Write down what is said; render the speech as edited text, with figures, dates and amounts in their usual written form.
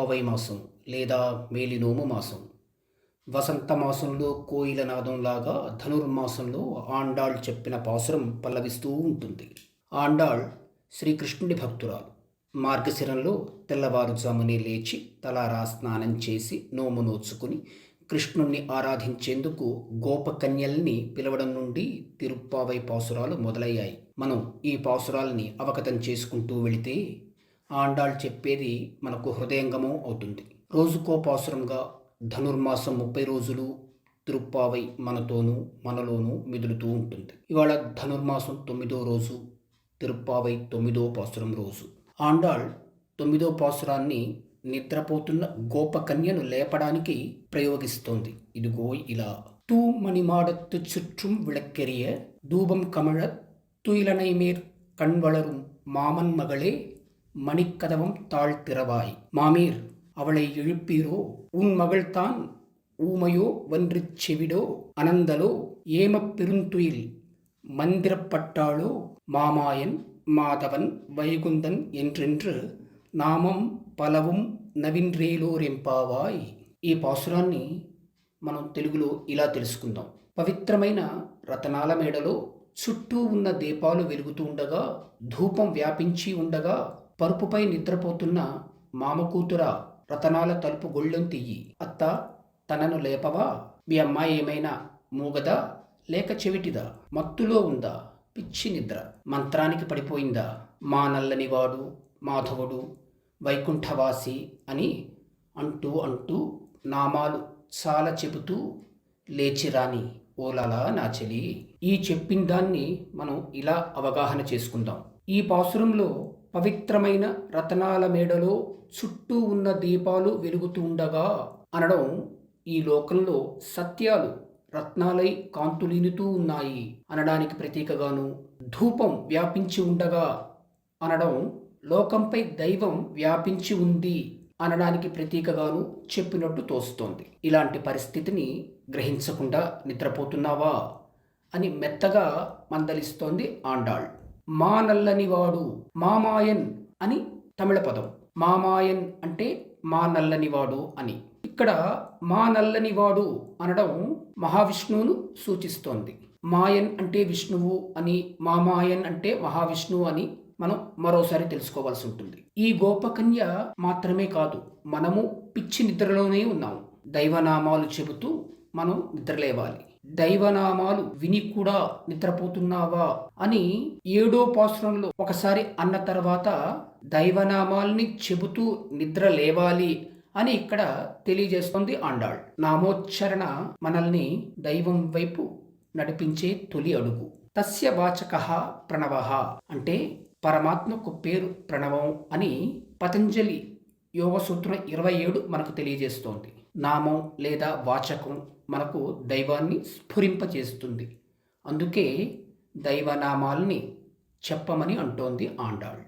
తిరుప్పావై మాసం లేదా మేలినోము మాసం. వసంత మాసంలో కోయిల నాదంలాగా ధనుర్మాసంలో ఆండాళ్ చెప్పిన పాసురం పల్లవిస్తూ ఉంటుంది. ఆండాళ్ శ్రీకృష్ణుడి భక్తురాలు. మార్గశిరంలో తెల్లవారుజామునే లేచి తలారా స్నానం చేసి నోము నోచుకుని కృష్ణుణ్ణి ఆరాధించేందుకు గోపకన్యల్ని పిలవడం నుండి తిరుప్పావై పాసురాలు మొదలయ్యాయి. మనం ఈ పాసురాల్ని అవగతం చేసుకుంటూ వెళితే ఆండాళ్ చెప్పేది మనకు హృదయంగమం అవుతుంది. రోజుకో పాసురంగా ధనుర్మాసం 30 రోజులు తిరుప్పావై మనతోనూ మనలోనూ మెదులుతూ ఉంటుంది. ఇవాళ ధనుర్మాసం 9వ రోజు, తిరుప్పావై 9వ పాసురం రోజు. ఆండాళ్ 9వ పాసురాన్ని నిద్రపోతున్న గోపకన్యను లేపడానికి ప్రయోగిస్తోంది. ఇదిగో ఇలా: తూ మణిమాడత్తు చుற்றும் విளக்கெரிய தூபம் கமழ துயிலனை மேற் கண்வளரும் மாமன் மகளே மணிக்கதவம் தாழ்த்திறவாய். மாமீர், அவளை எழுப்பீரோ? உன் மகள்தான் ஊமையோ வன்றிச் செவிடோ அனந்தலோ ஏமப் பெருந்துயில் மந்திரப்பட்டாளோ மாமாயன் మాధవన్ వైగుందన్ ఎంట్రెంట్రు నామం పలவும் నవిన్రేలోరెంపావాయ్. ఈ పాసురాన్ని మనం తెలుగులో ఇలా తెలుసుకుందాం. పవిత్రమైన రతనాల మేడలో చుట్టూ ఉన్న దీపాలు వెలుగుతూ ఉండగా, ధూపం వ్యాపించి ఉండగా, పరుపుపై నిద్రపోతున్న మామకూతుర రతనాల తలుపు గొళ్ళెం తీయి. అత్త, తనను లేపవా? మీ అమ్మాయి ఏమైనా మూగదా లేక చెవిటిదా? మత్తులో ఉందా? పిచ్చి నిద్ర మంత్రానికి పడిపోయిందా? మా నల్లనివాడు మాధవుడు వైకుంఠవాసి అని అంటూ అంటూ నామాలు చాలా చెబుతూ లేచిరాని ఓలాలా నా చెలి. ఈ చెప్పిన దాన్ని మనం ఇలా అవగాహన చేసుకుందాం. ఈ పాసురంలో పవిత్రమైన రతనాల మేడలో చుట్టూ ఉన్న దీపాలు వెలుగుతూ ఉండగా అనడం ఈ లోకంలో సత్యాలు రత్నాలై కాంతులీనుతూ ఉన్నాయి అనడానికి ప్రతీకగాను, ధూపం వ్యాపించి ఉండగా అనడం లోకంపై దైవం వ్యాపించి ఉంది అనడానికి ప్రతీకగాను చెప్పినట్టు తోస్తోంది. ఇలాంటి పరిస్థితిని గ్రహించకుండా నిద్రపోతున్నావా అని మెత్తగా మందలిస్తోంది ఆండాళ్. మా నల్లనివాడు, మామాయన్ అని తమిళ పదం. మామాయన్ అంటే మా నల్లనివాడు అని. ఇక్కడ మా నల్లనివాడు అనడం మహావిష్ణువును సూచిస్తోంది. మాయన్ అంటే విష్ణువు అని, మామాయన్ అంటే మహావిష్ణువు అని మనం మరోసారి తెలుసుకోవాల్సి ఉంటుంది. ఈ గోపకన్య మాత్రమే కాదు, మనము పిచ్చి నిద్రలోనే ఉన్నాము. దైవనామాలు చెబుతూ మనం నిద్రలేవాలి. దైవనామాలు విని కూడా నిద్రపోతున్నావా అని 7వ పాసురంలో ఒకసారి అన్న తర్వాత దైవనామాల్ని చెబుతూ నిద్ర లేవాలి అని ఇక్కడ తెలియజేస్తోంది ఆండాళ్. నామోచ్చరణ మనల్ని దైవం వైపు నడిపించే తొలి అడుగు. తస్య వాచకః ప్రణవః అంటే పరమాత్మకు పేరు ప్రణవం అని పతంజలి యోగసూత్రం 27 మనకు తెలియజేస్తోంది. నామం లేదా వాచకం మనకు దైవాన్ని స్ఫురింపజేస్తుంది. అందుకే దైవనామాల్ని చెప్పమని అంటోంది ఆండాళ్.